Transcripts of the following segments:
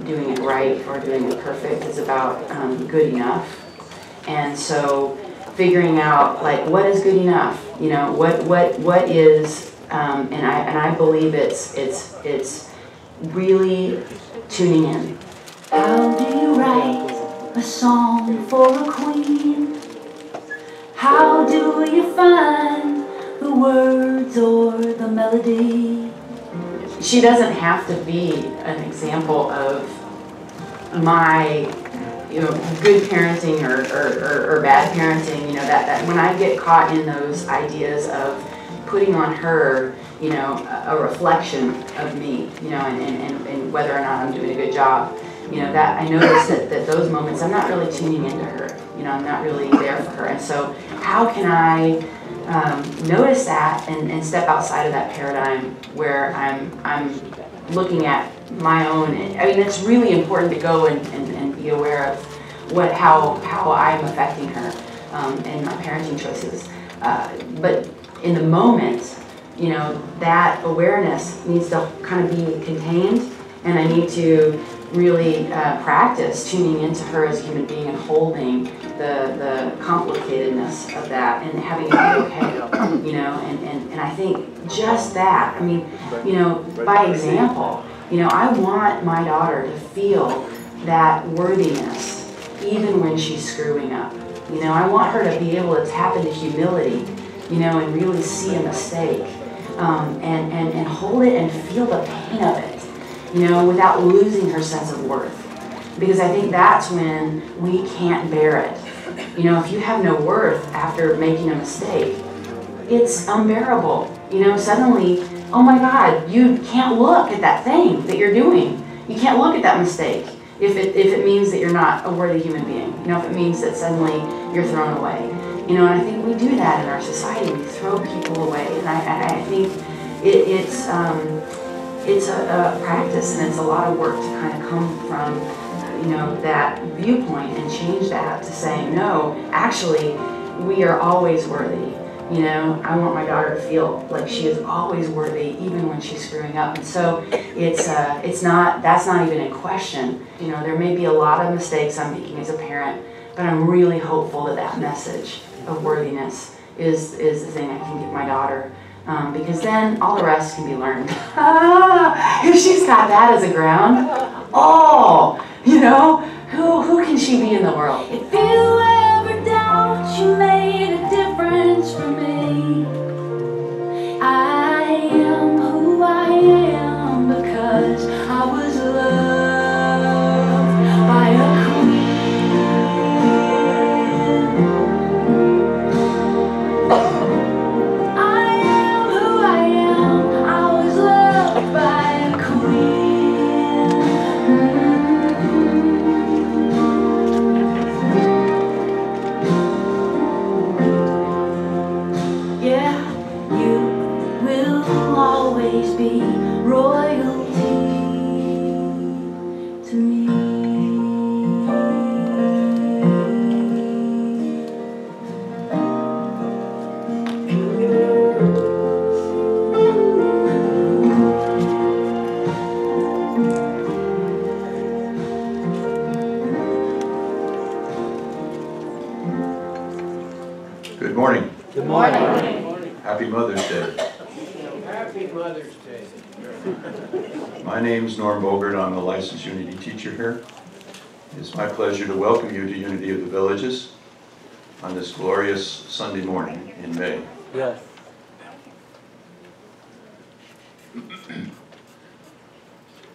doing it right or doing it perfect. It's about good enough. And so figuring out, like, what is good enough? You know, what is, and I believe it's really tuning in. How do you write a song for a queen? How do you find the words or the melody? She doesn't have to be an example of my, you know, good parenting or bad parenting. You know, that when I get caught in those ideas of putting on her, you know, a reflection of me, you know, and whether or not I'm doing a good job, you know, that I notice that those moments I'm not really tuning into her. You know, I'm not really there for her. And so how can I notice that and step outside of that paradigm where I'm looking at my own? I mean, it's really important to go and be aware of how I'm affecting her and my parenting choices. But in the moment, you know, that awareness needs to kind of be contained, and I need to really practice tuning into her as a human being and holding the complicatedness of that and having it be okay, you know, and I think just that, I mean, you know, by example, you know, I want my daughter to feel that worthiness even when she's screwing up. You know, I want her to be able to tap into humility, you know, and really see a mistake and hold it and feel the pain of it, you know, without losing her sense of worth. Because I think that's when we can't bear it. You know, if you have no worth after making a mistake, it's unbearable. You know, suddenly, oh my God, you can't look at that thing that you're doing. You can't look at that mistake if it means that you're not a worthy human being. You know, if it means that suddenly you're thrown away. You know, and I think we do that in our society. We throw people away. And I think it's a practice, and it's a lot of work to kind of come from, you know, that viewpoint and change that to saying, no, actually, we are always worthy. You know, I want my daughter to feel like she is always worthy, even when she's screwing up. And so that's not even in question. You know, there may be a lot of mistakes I'm making as a parent, but I'm really hopeful that that message of worthiness is the thing I can give my daughter. Because then all the rest can be learned. If she's got that as a ground, oh, you know, who can she be in the world? If you ever doubt you made a difference for me, I am who I am because I was loved by a queen. I am who I am, I was loved by a queen. Yeah, you will always be royalty to me. Good morning. Good morning. Happy Mother's Day. Happy Mother's Day. My name's Norm Bogert. I'm a licensed Unity teacher here. It's my pleasure to welcome you to Unity of the Villages on this glorious Sunday morning in May. Yes.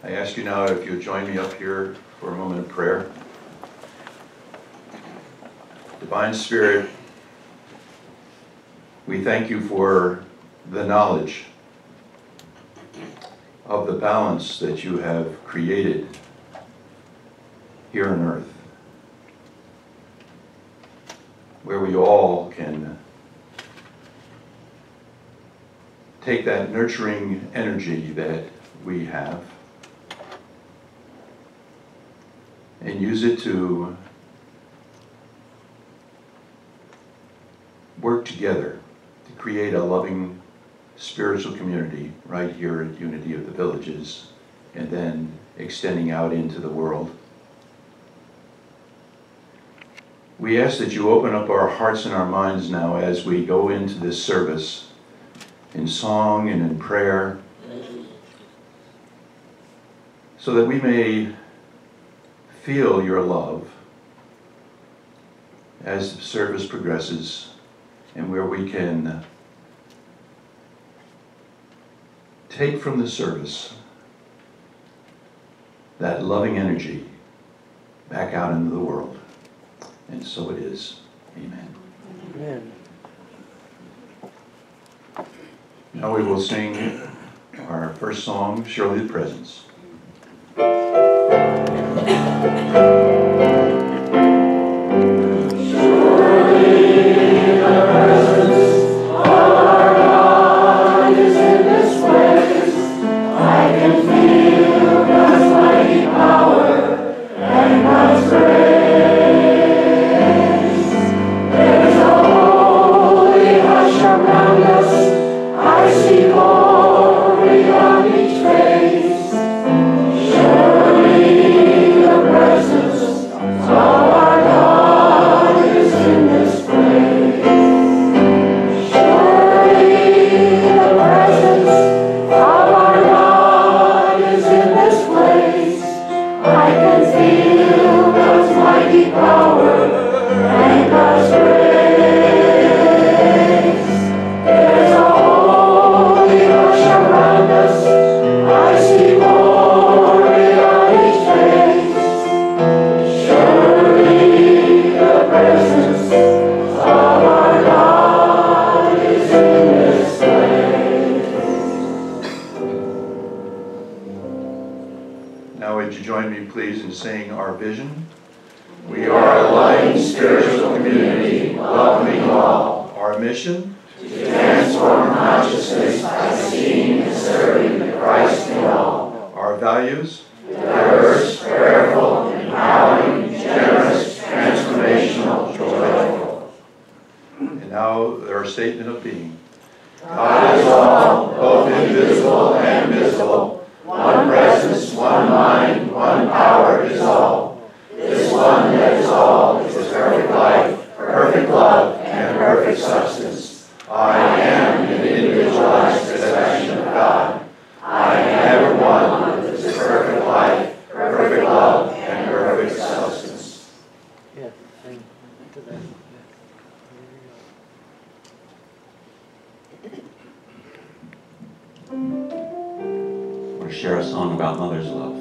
I ask you now if you'll join me up here for a moment of prayer. Divine Spirit, we thank you for the knowledge of the balance that you have created here on earth, where we all can take that nurturing energy that we have and use it to work together to create a loving spiritual community right here at Unity of the Villages, and then extending out into the world. We ask that you open up our hearts and our minds now as we go into this service in song and in prayer, so that we may feel your love as the service progresses, and where we can take from the service that loving energy back out into the world. And so it is. Amen. Amen. Now we will sing our first song, Surely the Presence. Now would you join me please in saying our vision? We are a loving spiritual community, welcoming all. Our mission? To transform consciousness by seeing and serving the Christ in all. Our values? Diverse, prayerful, empowering, generous, transformational, joyful. And now our statement of being. God is all, both invisible and visible. One presence, one mind, one power is all. This one that is all is perfect life, perfect love, and perfect substance. I am an individualized expression of God. I am ever one with this perfect life, perfect love, and perfect substance. Yeah, sing to that. Or share a song about mother's love.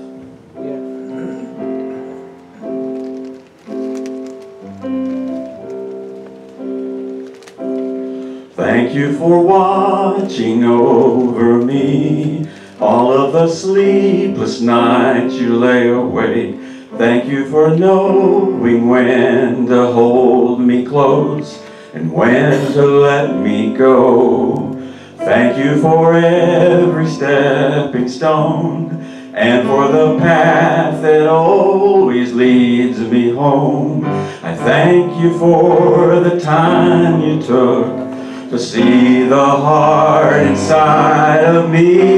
Thank you for watching over me. All of the sleepless nights you lay awake. Thank you for knowing when to hold me close and when to let me go. Thank you for every stepping stone and for the path that always leads me home. I thank you for the time you took to see the heart inside of me.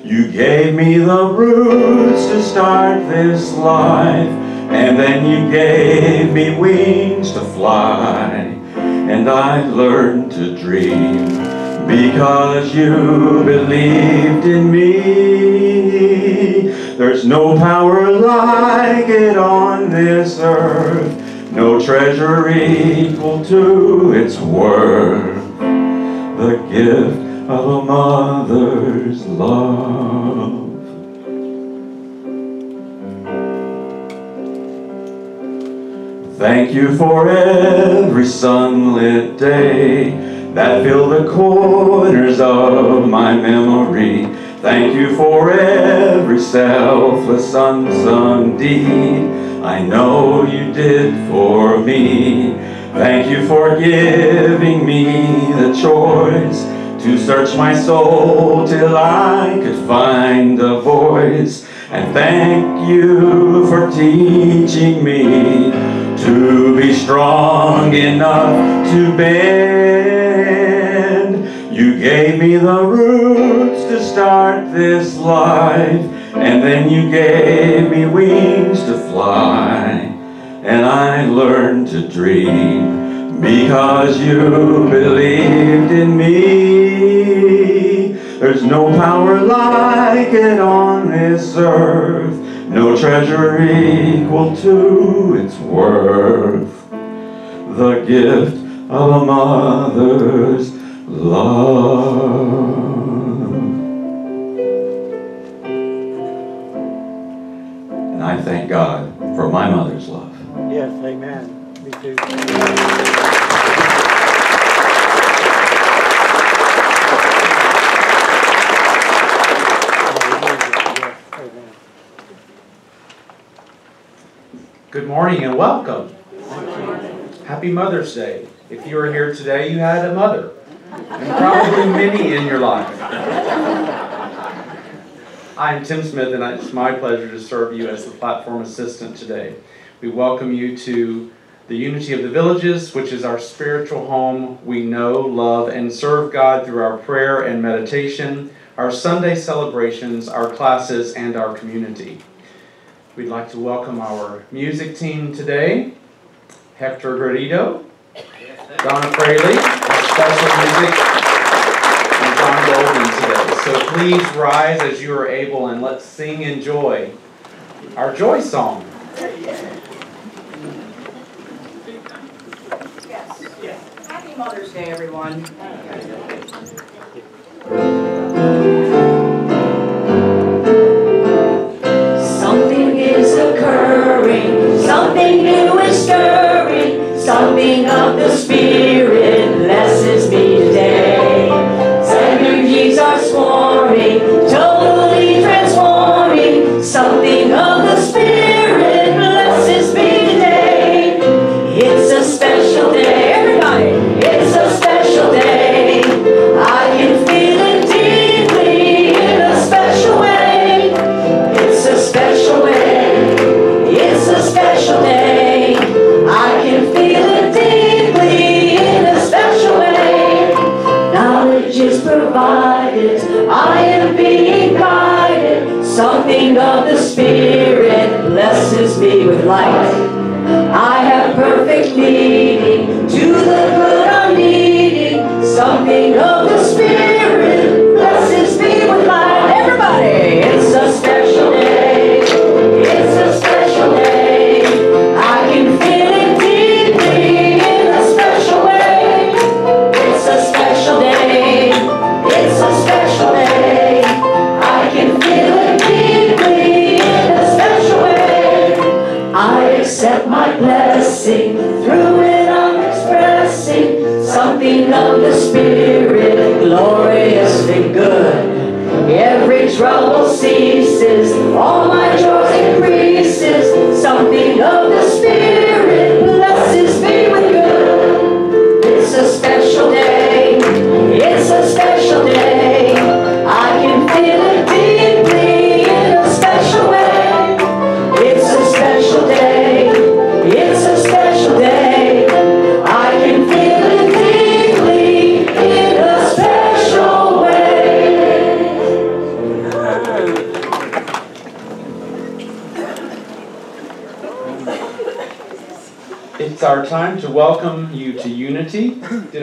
You gave me the roots to start this life, and then you gave me wings to fly. And I learned to dream because you believed in me. There's no power like it on this earth, no treasure equal to its worth. The gift of a mother's love. Thank you for every sunlit day that filled the corners of my memory. Thank you for every selfless unsung deed I know you did for me. Thank you for giving me the choice to search my soul till I could find a voice. And thank you for teaching me to be strong enough to bend. You gave me the roots to start this life, and then you gave me wings to fly. And I learned to dream because you believed in me. There's no power like it on this earth, no treasure equal to its worth. The gift of a mother's love. And I thank God for my mother's love. Yes, amen. Me too. Good morning and welcome. Happy Mother's Day. If you are here today, you had a mother, and probably many in your life. I am Tim Smith, and it's my pleasure to serve you as the platform assistant today. We welcome you to the Unity of the Villages, which is our spiritual home. We know, love, and serve God through our prayer and meditation, our Sunday celebrations, our classes, and our community. We'd like to welcome our music team today, Hector Garrido, Donna Fraley, special music, and John Golden today. So please rise as you are able and let's sing and joy our joy song. Yes. Happy Mother's Day, everyone. Something is occurring, something new is stirring, something of the Spirit blesses me today. Synergies are swarming, totally transforming, something of the Spirit blesses me today. It's a special day, everybody, it's a special day. I can feel it deeply in a special way. It's a special way, it's a special day. I can feel it deeply in a special way. Knowledge is provided, I am being guided. Something of the Spirit blesses me with light. I have perfect leading to the good I'm needing. Something of the Spirit blesses me with light. Everybody, it's a special day. It's a special day. I can feel it deeply in a special way. It's a special day. It's a special day. I can feel it deeply in a special way. I accept my blessing. Through it I'm expressing something of the Spirit, glorious and good. Every trouble ceases, all my joy increases. Something of the Spirit blesses me with good. It's a special day. It's a special day. I can feel it deeply in a special way. It's a special day. It's a special day. I can feel it deeply in a special way. It's our time to welcome you to Unity. Did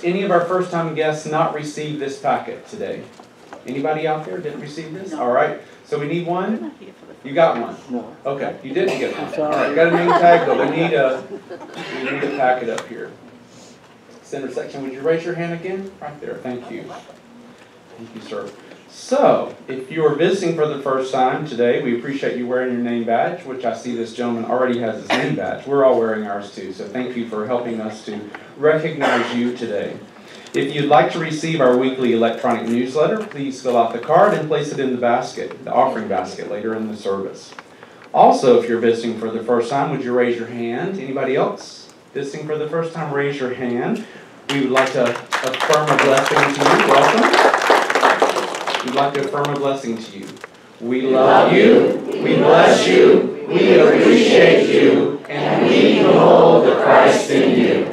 any of our first-time guests not receive this packet today? Anybody out there didn't receive this? All right, so we need one. You got one? No. Okay, you didn't get one. All right, got a name tag, but we need a packet up here. Center section, would you raise your hand again? Right there, thank you. Thank you, sir. So, if you are visiting for the first time today, we appreciate you wearing your name badge, which I see this gentleman already has his name badge. We're all wearing ours too, so thank you for helping us to recognize you today. If you'd like to receive our weekly electronic newsletter, please fill out the card and place it in the basket, the offering basket, later in the service. Also, if you're visiting for the first time, would you raise your hand? Anybody else visiting for the first time, raise your hand. We would like to affirm a blessing to you. Welcome. We'd like to affirm a blessing to you. We love you, we bless you, we appreciate you, and we behold the Christ in you.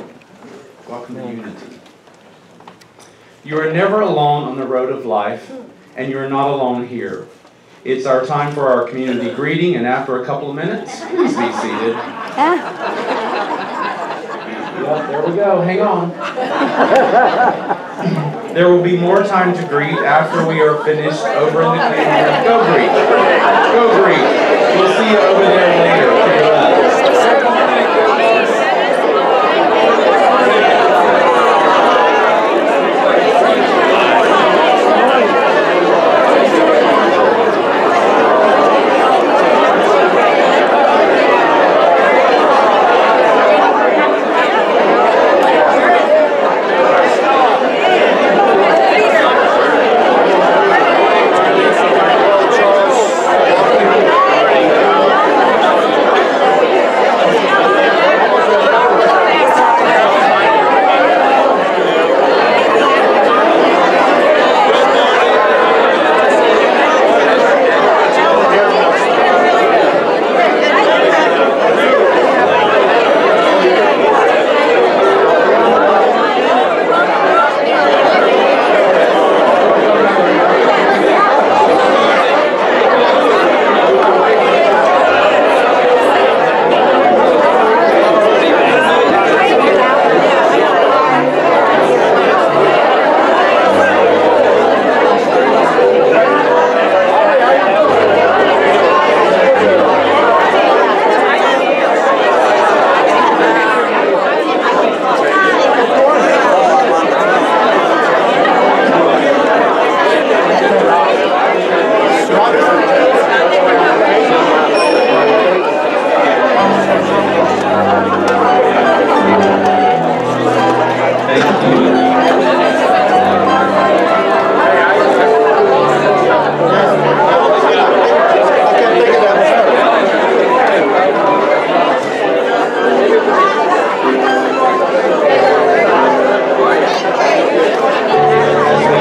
Welcome to Unity. You are never alone on the road of life, and you are not alone here. It's our time for our community greeting, and after a couple of minutes, please be seated. Yep, there we go. Hang on. There will be more time to greet after we are finished over in the community room. Go greet. Go greet. We'll see you over there later.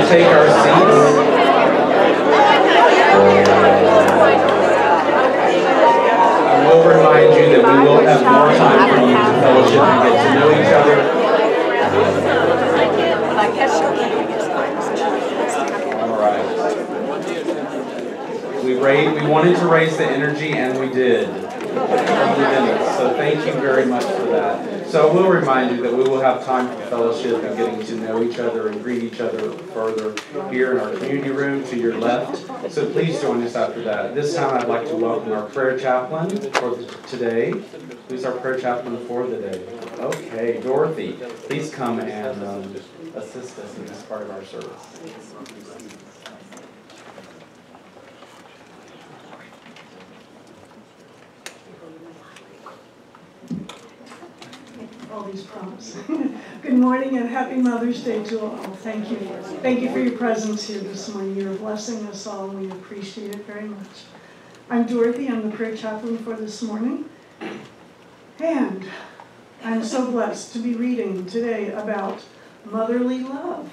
To your left. We wanted to raise the energy, and we did. So thank you very much for that. So I will remind you that we will have time for fellowship and getting to know each other and greet each other further here in our community room to your left. So please join us after that. At this time, I'd like to welcome our prayer chaplain for today. Who's our prayer chaplain for the day? Okay, Dorothy, please come and assist us in this part of our service. All these prompts. Good morning and happy Mother's Day to all. Thank you. Thank you for your presence here this morning. You're blessing us all, and we appreciate it very much. I'm Dorothy. I'm the prayer chaplain for this morning. And I'm so blessed to be reading today about motherly love.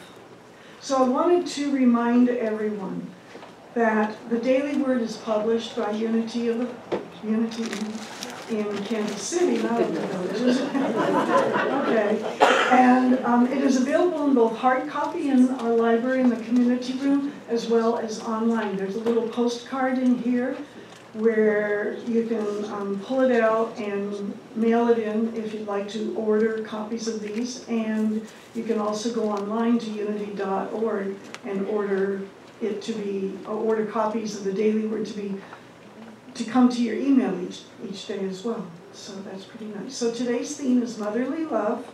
So I wanted to remind everyone that the Daily Word is published by Unity in Kansas City, not in the villages. Okay. And it is available in both hard copy in our library in the community room as well as online. There's a little postcard in here where you can pull it out and mail it in if you'd like to order copies of these. And you can also go online to unity.org and order copies of the Daily Word to come to your email each day as well. So that's pretty nice. So today's theme is motherly love.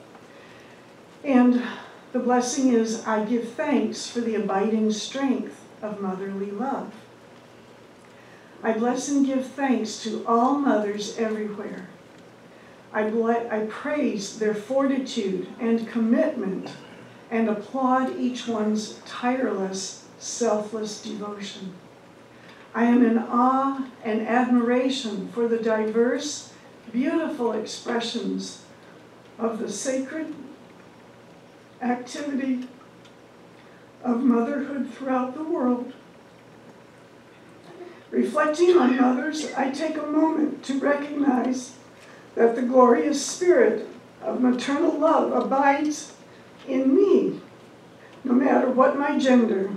And the blessing is, I give thanks for the abiding strength of motherly love. I bless and give thanks to all mothers everywhere. I praise their fortitude and commitment and applaud each one's tireless, selfless devotion. I am in awe and admiration for the diverse, beautiful expressions of the sacred activity of motherhood throughout the world. Reflecting on mothers, I take a moment to recognize that the glorious spirit of maternal love abides in me, no matter what my gender.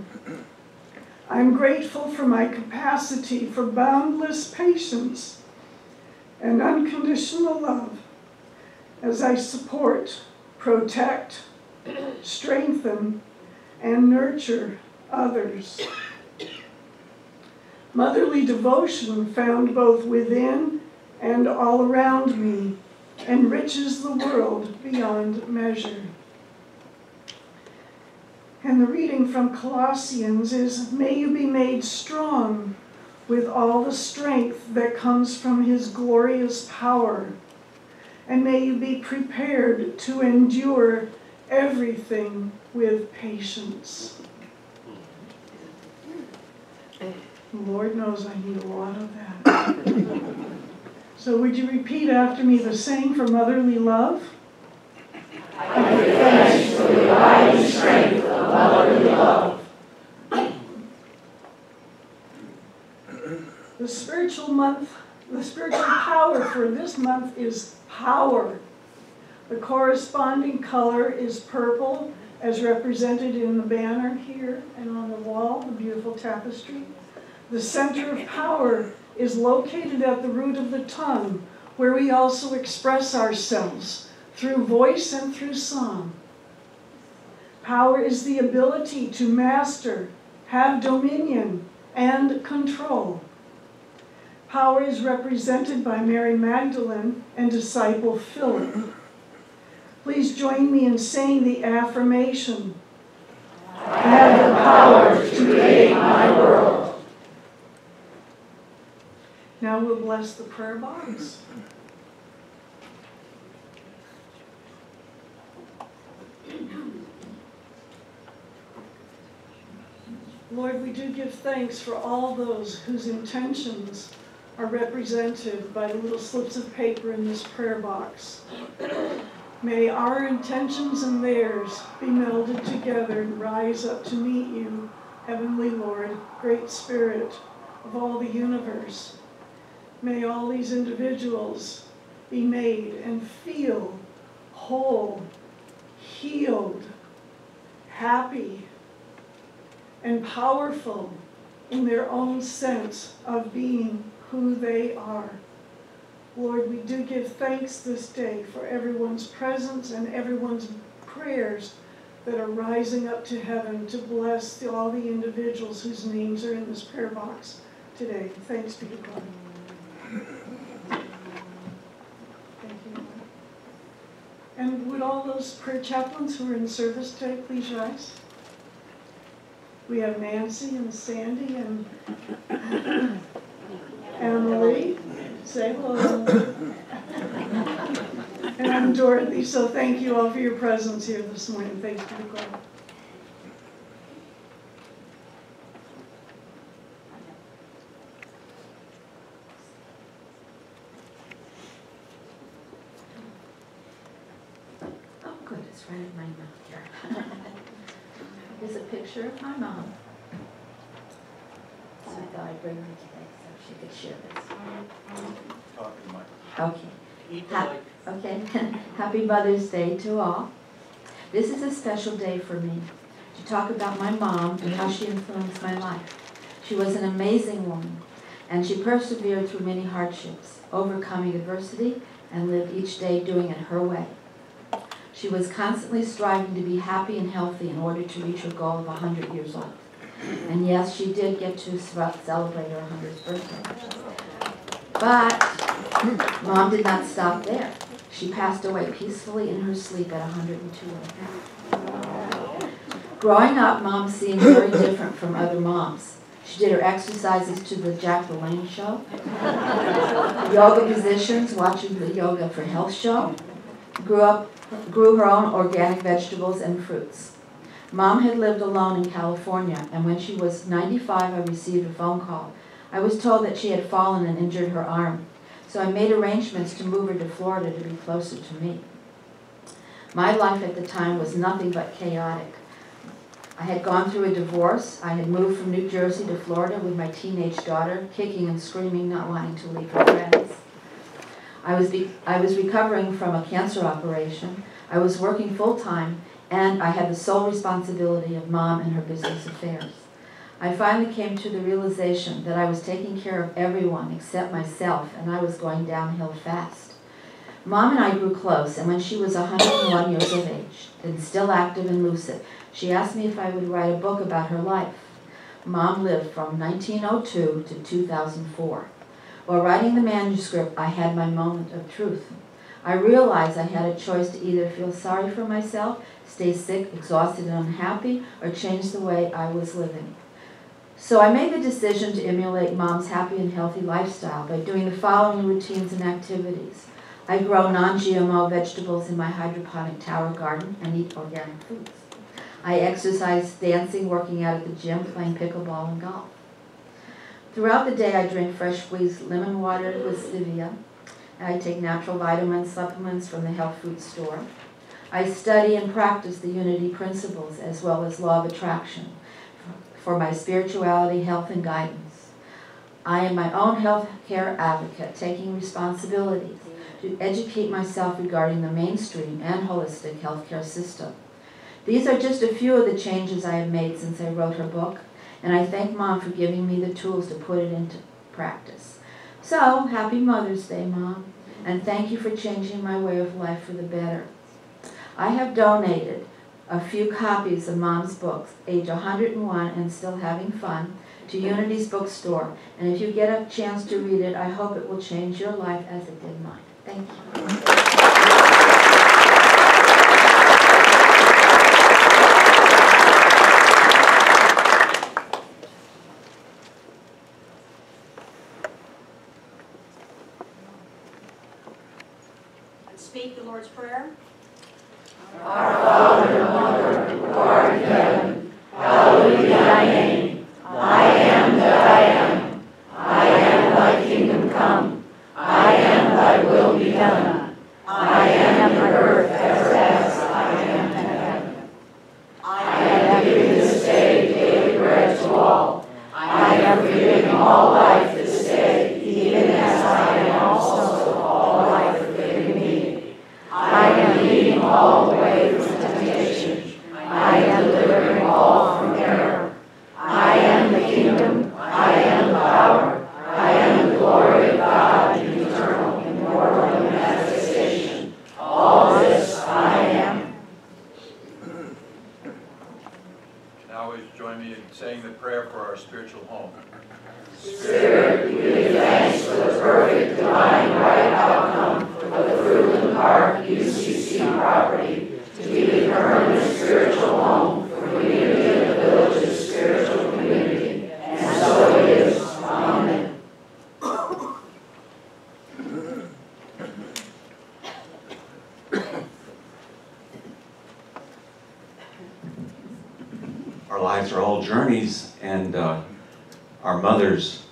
I'm grateful for my capacity for boundless patience and unconditional love as I support, protect, strengthen, and nurture others. Motherly devotion found both within and all around me enriches the world beyond measure. And the reading from Colossians is, may you be made strong with all the strength that comes from his glorious power, and may you be prepared to endure everything with patience. Lord knows I need a lot of that. So would you repeat after me the saying for motherly love? I give thanks for the abiding strength of motherly love. The spiritual power for this month is power. The corresponding color is purple, as represented in the banner here and on the wall, the beautiful tapestry. The center of power is located at the root of the tongue, where we also express ourselves through voice and through song. Power is the ability to master, have dominion, and control. Power is represented by Mary Magdalene and disciple Philip. Please join me in saying the affirmation. I have the power to create my world. Now we'll bless the prayer box. Lord, we do give thanks for all those whose intentions are represented by the little slips of paper in this prayer box. May our intentions and theirs be melded together and rise up to meet you, Heavenly Lord, Great Spirit of all the universe. May all these individuals be made and feel whole, healed, happy, and powerful in their own sense of being who they are. Lord, we do give thanks this day for everyone's presence and everyone's prayers that are rising up to heaven to bless all the individuals whose names are in this prayer box today. Thanks be to God. Thank you, Lord. And would all those prayer chaplains who are in service today please rise? We have Nancy and Sandy and Emily. Say hello. And I'm Dorothy, so thank you all for your presence here this morning. Thanks be to God. Oh, good, it's right in my mouth here. Here's a picture of my mom. So I thought I'd bring her today so she could share this. Okay. Okay. Happy Mother's Day to all. This is a special day for me to talk about my mom and how she influenced my life. She was an amazing woman, and she persevered through many hardships, overcoming adversity, and lived each day doing it her way. She was constantly striving to be happy and healthy in order to reach her goal of 100 years old. And yes, she did get to celebrate her 100th birthday. But Mom did not stop there. She passed away peacefully in her sleep at 102. Growing up, Mom seemed very different from other moms. She did her exercises to the Jack LaLanne show, yoga positions, watching the Yoga for Health show, grew her own organic vegetables and fruits. Mom had lived alone in California, and when she was 95, I received a phone call. I was told that she had fallen and injured her arm, so I made arrangements to move her to Florida to be closer to me. My life at the time was nothing but chaotic. I had gone through a divorce. I had moved from New Jersey to Florida with my teenage daughter, kicking and screaming, not wanting to leave her friends. I was recovering from a cancer operation. I was working full-time and I had the sole responsibility of Mom and her business affairs. I finally came to the realization that I was taking care of everyone except myself, and I was going downhill fast. Mom and I grew close, and when she was 101 years of age, and still active and lucid, she asked me if I would write a book about her life. Mom lived from 1902 to 2004. While writing the manuscript, I had my moment of truth. I realized I had a choice to either feel sorry for myself, stay sick, exhausted, and unhappy, or change the way I was living. So I made the decision to emulate Mom's happy and healthy lifestyle by doing the following routines and activities. I grow non-GMO vegetables in my hydroponic tower garden and eat organic foods. I exercise, dancing, working out at the gym, playing pickleball and golf. Throughout the day, I drink fresh squeezed lemon water with stevia. I take natural vitamin supplements from the health food store. I study and practice the unity principles as well as law of attraction for my spirituality, health, and guidance. I am my own health care advocate, taking responsibilities to educate myself regarding the mainstream and holistic healthcare system. These are just a few of the changes I have made since I wrote her book, and I thank Mom for giving me the tools to put it into practice. So, happy Mother's Day, Mom, and thank you for changing my way of life for the better. I have donated a few copies of Mom's books, age 101 and still having fun, to Unity's bookstore, and if you get a chance to read it, I hope it will change your life as it did mine. Thank you. Speak the Lord's Prayer. Our Father, Mother, who art in heaven, hallowed be thy name. I am that I am. I am thy kingdom come. I am thy will be done. I am in earth as I am in heaven. I have given this day daily bread to all. I have forgiven all life this day, even as I am also all life forgiven me. I am leading all the way from temptation. I am delivering all from error. I am the kingdom. I am the power. I am the glory of God in eternal, immortal manifestation. All this I am. Now always join me in saying the prayer for our spiritual home. Spirit, we give thanks for the perfect, divine, right outcome for the Fruitland Park UCC property to be the permanent spiritual home for Community of the Village's spiritual community. And so it is. Amen. Our lives are all journeys, and our mothers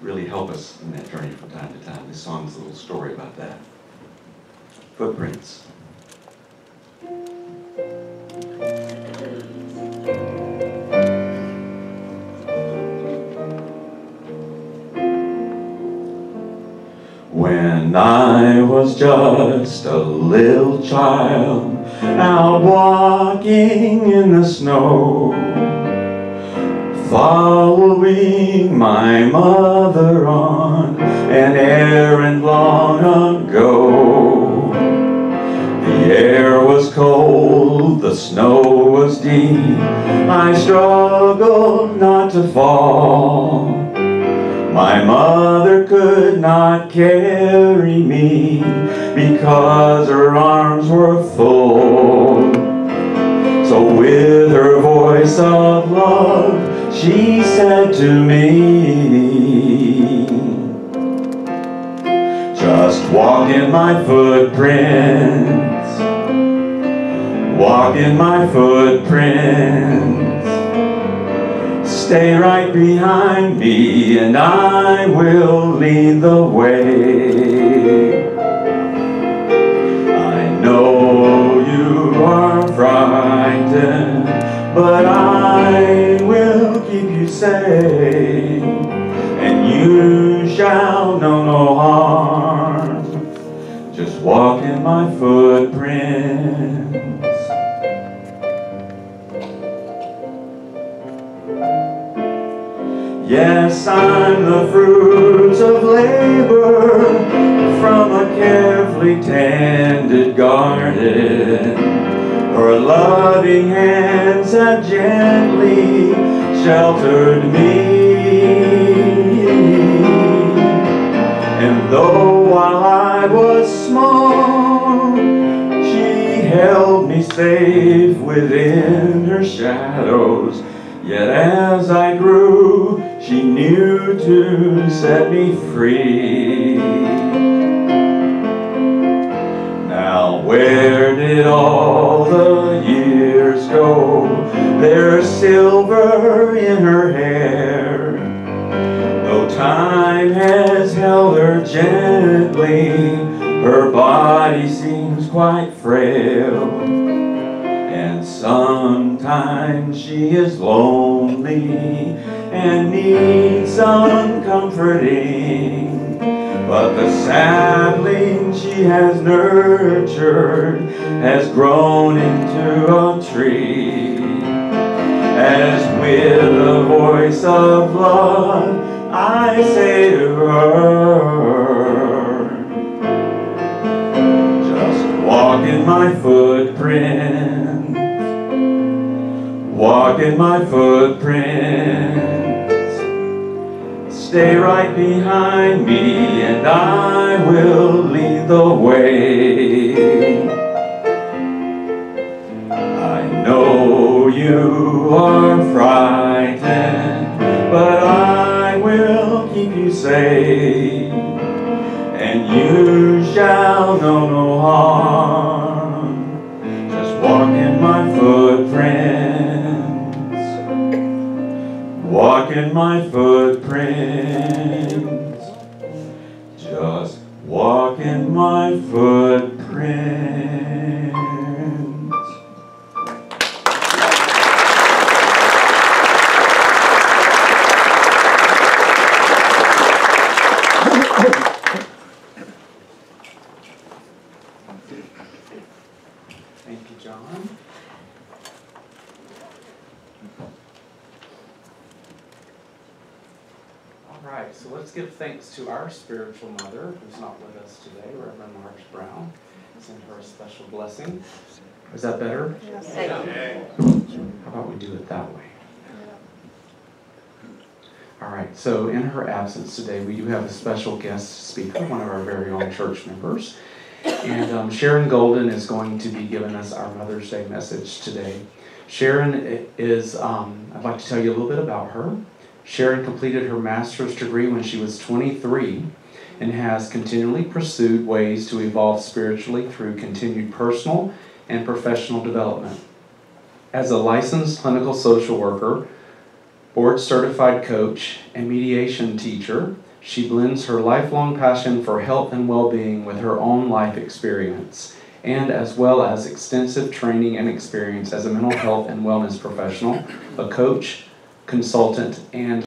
really help us in that journey from time to time. This song's a little story about that. Footprints. When I was just a little child, out walking in the snow, following my mother on an errand long ago. The air was cold, the snow was deep, I struggled not to fall. My mother could not carry me because her arms were full. So with her voice of love, she said to me, just walk in my footprints, walk in my footprints. Stay right behind me and I will lead the way. I know you are frightened, but I will keep you safe, and you shall know no harm. Just walk in my footprints. Yes, I'm the fruits of labor from a carefully tended garden. Her loving hands have gently sheltered me. And though while I was small, she held me safe within her shadows. Yet as I grew, she knew to set me free. Now where did all the years go? There's silver in her hair. Though time has held her gently, her body seems quite frail. And sometimes she is lonely and needs some comforting. But the sapling she has nurtured has grown into a tree. As with a voice of love I say to her, just walk in my footprints, walk in my footprints, stay right behind me and I will lead the way. I know you are frightened, but I will keep you safe, and you shall know no harm. Just walk in my footprints, walk in my footprints, just walk in my footprints. Thank you, John. All right, so let's give thanks to our spiritual mother, who's not with us today, Reverend Marge Brown. Send her a special blessing. Is that better? Yes. How about we do it that way? All right, so in her absence today, we do have a special guest speaker, one of our very own church members. And Sharon Golden is going to be giving us our Mother's Day message today. Sharon is, I'd like to tell you a little bit about her. Sharon completed her master's degree when she was 23 and has continually pursued ways to evolve spiritually through continued personal and professional development. As a licensed clinical social worker, board-certified coach, and mediation teacher, she blends her lifelong passion for health and well-being with her own life experience, and as well as extensive training and experience as a mental health and wellness professional, a coach, consultant, and